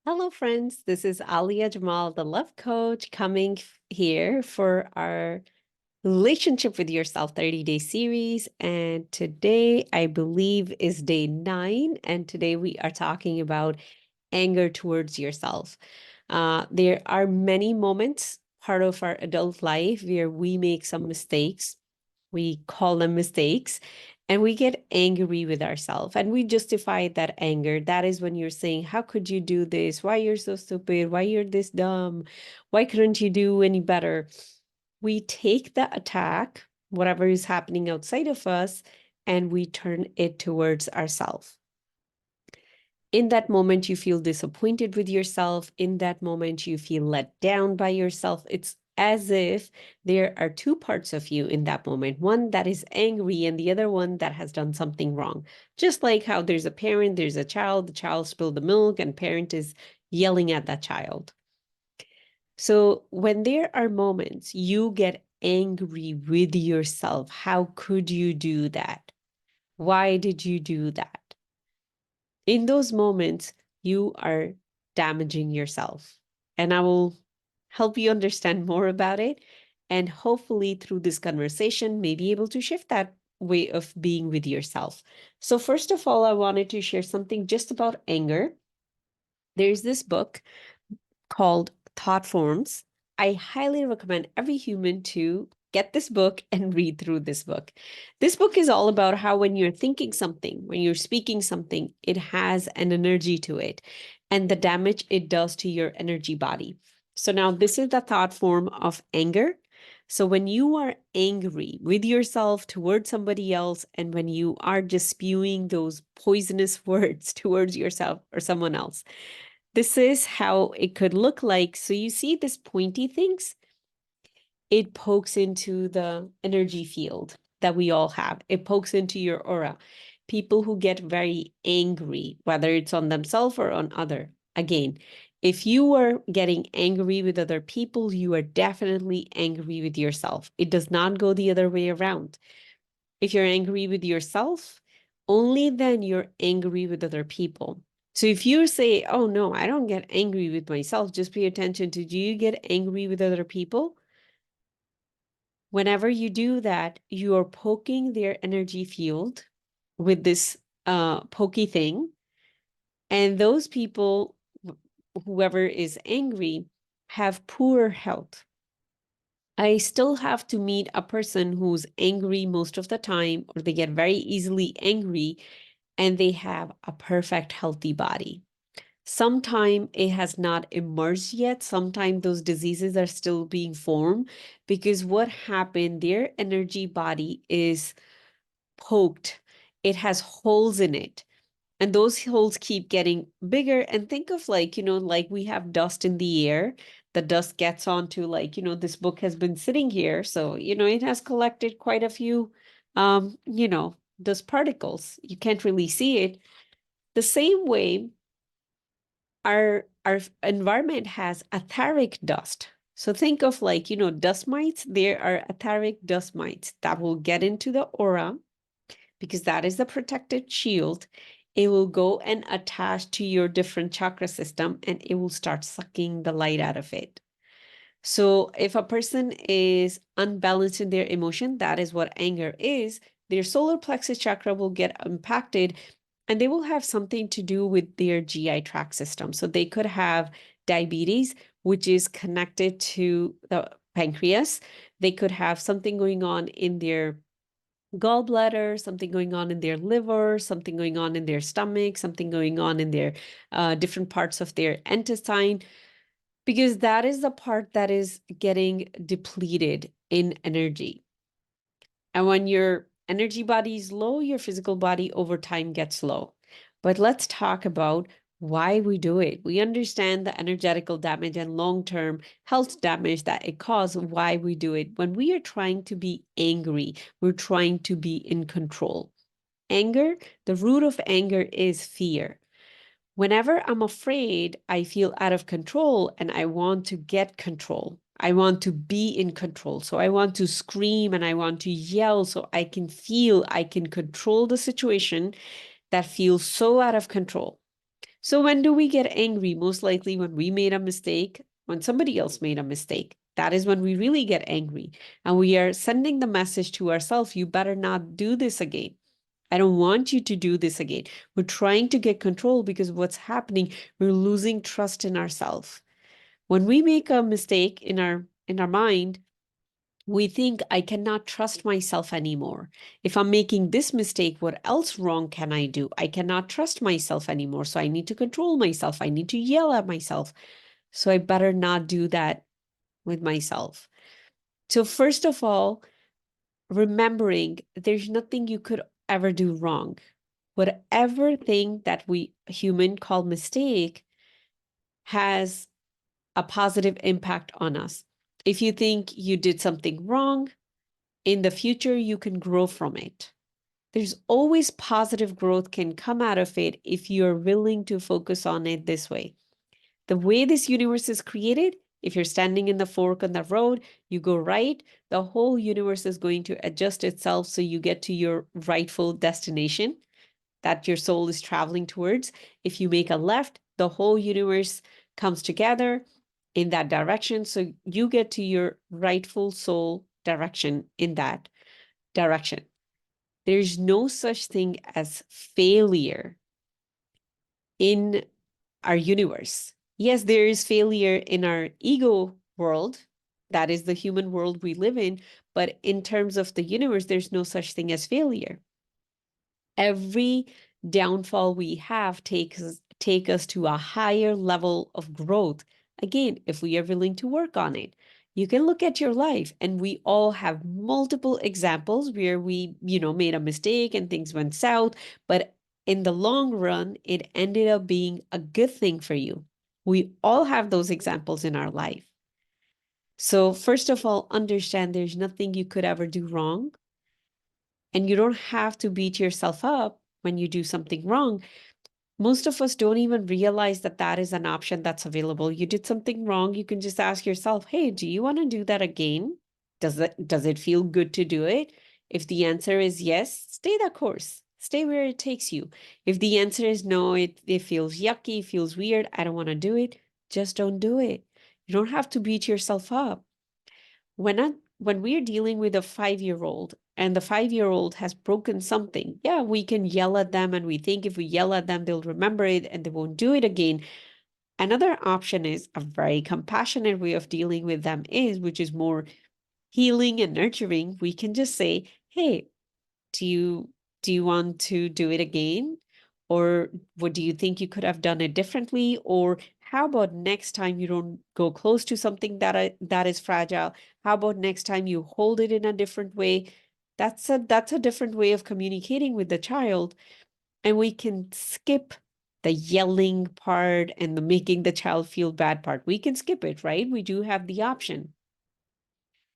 Hello, friends. This is Alia Jamal, the love coach, coming here for our Relationship with Yourself 30-day series. And today, I believe, is day 9. And today, we are talking about anger towards yourself. There are many moments, part of our adult life, where we make some mistakes. We call them mistakes, and we get angry with ourselves and we justify that anger. That is when you're saying, how could you do this? Why you're so stupid? Why you're this dumb? Why couldn't you do any better? We take the attack, whatever is happening outside of us, and we turn it towards ourselves. In that moment, you feel disappointed with yourself. In that moment, you feel let down by yourself. It's as if there are two parts of you in that moment, one that is angry and the other one that has done something wrong. Just like how there's a parent, there's a child, the child spilled the milk, and parent is yelling at that child. So when there are moments you get angry with yourself, how could you do that? Why did you do that? In those moments, you are damaging yourself. And I will help you understand more about it. And hopefully, through this conversation, may be able to shift that way of being with yourself. So, first of all, I wanted to share something just about anger. There's this book called Thought Forms. I highly recommend every human to get this book and read through this book. This book is all about how when you're thinking something, when you're speaking something, it has an energy to it and the damage it does to your energy body. So now this is the thought form of anger. So when you are angry with yourself towards somebody else, and when you are just spewing those poisonous words towards yourself or someone else, this is how it could look like. So you see this pointy things? It pokes into the energy field that we all have. It pokes into your aura. People who get very angry, whether it's on themselves or on other. Again, if you are getting angry with other people, you are definitely angry with yourself. It does not go the other way around. If you're angry with yourself, only then you're angry with other people. So if you say, oh no, I don't get angry with myself, just pay attention to, do you get angry with other people? Whenever you do that, you are poking their energy field with this pokey thing. And those people, whoever is angry, have poor health. I still have to meet a person who's angry most of the time, or they get very easily angry, and they have a perfect, healthy body. Sometime it has not emerged yet. Sometimes those diseases are still being formed because what happened, their energy body is poked. It has holes in it. And those holes keep getting bigger. And think of like, like we have dust in the air. The dust gets onto like, this book has been sitting here. So, it has collected quite a few, dust particles. You can't really see it. The same way, our environment has etheric dust. So think of like, dust mites. There are etheric dust mites that will get into the aura because that is the protective shield. It will go and attach to your different chakra system and it will start sucking the light out of it. So if a person is unbalanced in their emotion, that is what anger is, their solar plexus chakra will get impacted and they will have something to do with their GI tract system. So they could have diabetes, which is connected to the pancreas. They could have something going on in their gallbladder, something going on in their liver, something going on in their stomach, something going on in their different parts of their intestine, because that is the part that is getting depleted in energy. And when your energy body is low, your physical body over time gets low. But let's talk about why we do it. We understand the energetical damage and long-term health damage that it causes, why we do it. When we are trying to be angry, we're trying to be in control. Anger, the root of anger is fear. Whenever I'm afraid, I feel out of control and I want to get control. I want to be in control. So I want to scream and I want to yell so I can feel I can control the situation that feels so out of control. So when do we get angry? Most likely when we made a mistake, when somebody else made a mistake. That is when we really get angry. And we are sending the message to ourselves, you better not do this again. I don't want you to do this again. We're trying to get control because what's happening, we're losing trust in ourselves. When we make a mistake in our mind, we think I cannot trust myself anymore. If I'm making this mistake, what else wrong can I do? I cannot trust myself anymore. So I need to control myself. I need to yell at myself. So I better not do that with myself. So first of all, remembering there's nothing you could ever do wrong. Whatever thing that we human call mistake has a positive impact on us. If you think you did something wrong, in the future, you can grow from it. There's always positive growth can come out of it if you're willing to focus on it this way. The way this universe is created, if you're standing in the fork on the road, you go right, the whole universe is going to adjust itself so you get to your rightful destination that your soul is traveling towards. If you make a left, the whole universe comes together in that direction. So you get to your rightful soul direction in that direction. There's no such thing as failure in our universe. Yes, there is failure in our ego world. That is the human world we live in. But in terms of the universe, there's no such thing as failure. Every downfall we have take us to a higher level of growth. Again, if we are willing to work on it. You can look at your life, and we all have multiple examples where we, made a mistake and things went south, but in the long run, it ended up being a good thing for you. We all have those examples in our life. So first of all, understand there's nothing you could ever do wrong. And you don't have to beat yourself up when you do something wrong. Most of us don't even realize that that is an option that's available. You did something wrong, you can just ask yourself, hey, do you want to do that again? Does it feel good to do it? If the answer is yes, stay that course. Stay where it takes you. If the answer is no, it feels yucky, feels weird, I don't want to do it, just don't do it. You don't have to beat yourself up. When we're dealing with a 5-year-old and the 5-year-old has broken something, yeah, we can yell at them, and we think if we yell at them, they'll remember it and they won't do it again. Another option is a very compassionate way of dealing with them which is more healing and nurturing. We can just say, hey, do you want to do it again? Or what do you think you could have done it differently? Or how about next time you don't go close to something that is fragile? How about next time you hold it in a different way? That's a different way of communicating with the child. And we can skip the yelling part and the making the child feel bad part. We can skip it, right? We do have the option.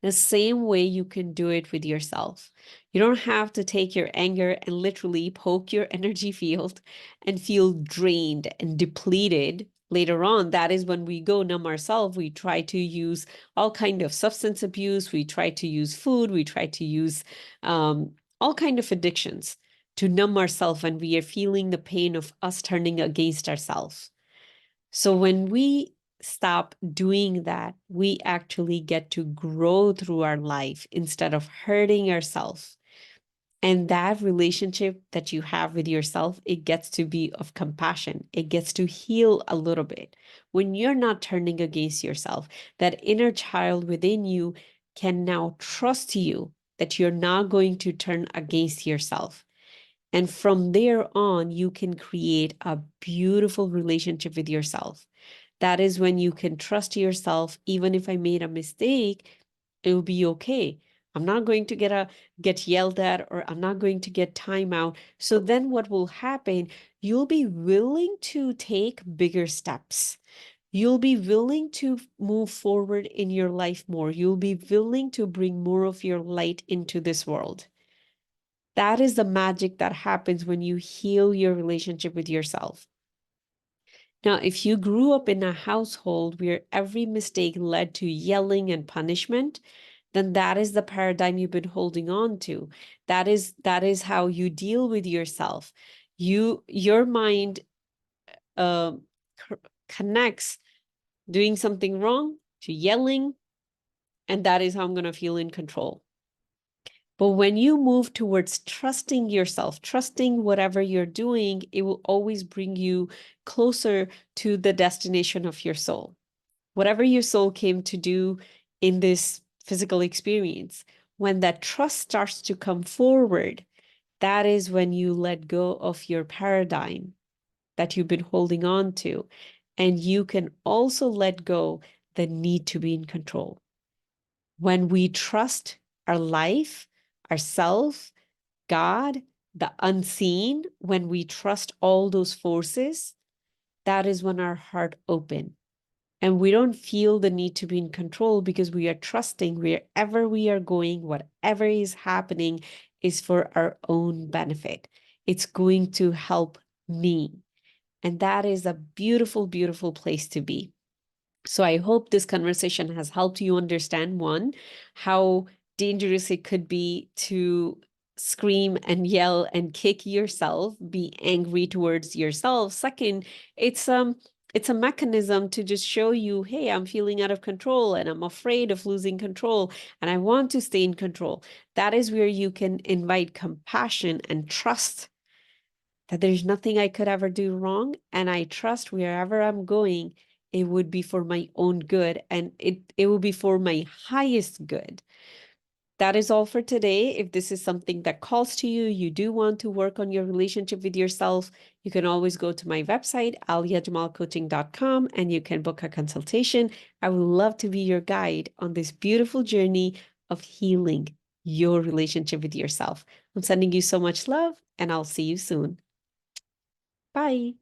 The same way you can do it with yourself. You don't have to take your anger and literally poke your energy field and feel drained and depleted later on. That is when we go numb ourselves. We try to use all kind of substance abuse. We try to use food. We try to use all kind of addictions to numb ourselves when we are feeling the pain of us turning against ourselves. So when we stop doing that, we actually get to grow through our life instead of hurting ourselves. And that relationship that you have with yourself, it gets to be of compassion. It gets to heal a little bit. When you're not turning against yourself, that inner child within you can now trust you that you're not going to turn against yourself. And from there on, you can create a beautiful relationship with yourself. That is when you can trust yourself. Even if I made a mistake, it will be okay. I'm not going to get yelled at, or I'm not going to get time out. So then what will happen? You'll be willing to take bigger steps. You'll be willing to move forward in your life more. You'll be willing to bring more of your light into this world. That is the magic that happens when you heal your relationship with yourself. Now, if you grew up in a household where every mistake led to yelling and punishment, then that is the paradigm you've been holding on to. That is how you deal with yourself. Your mind c- connects doing something wrong to yelling, and that is how I'm going to feel in control. But when you move towards trusting yourself, trusting whatever you're doing, it will always bring you closer to the destination of your soul. Whatever your soul came to do in this physical experience, when that trust starts to come forward, that is when you let go of your paradigm that you've been holding on to. And you can also let go the need to be in control. When we trust our life, ourself, God, the unseen, when we trust all those forces, that is when our heart open. And we don't feel the need to be in control because we are trusting wherever we are going, whatever is happening is for our own benefit. It's going to help me. And that is a beautiful, beautiful place to be. So I hope this conversation has helped you understand, one, how dangerous it could be to scream and yell and kick yourself, be angry towards yourself. Second, it's a mechanism to just show you, hey, I'm feeling out of control and I'm afraid of losing control and I want to stay in control. That is where you can invite compassion and trust that there's nothing I could ever do wrong. And I trust wherever I'm going, it would be for my own good and it will be for my highest good. That is all for today. If this is something that calls to you, you do want to work on your relationship with yourself, you can always go to my website, aliajamalcoaching.com, and you can book a consultation. I would love to be your guide on this beautiful journey of healing your relationship with yourself. I'm sending you so much love, and I'll see you soon. Bye.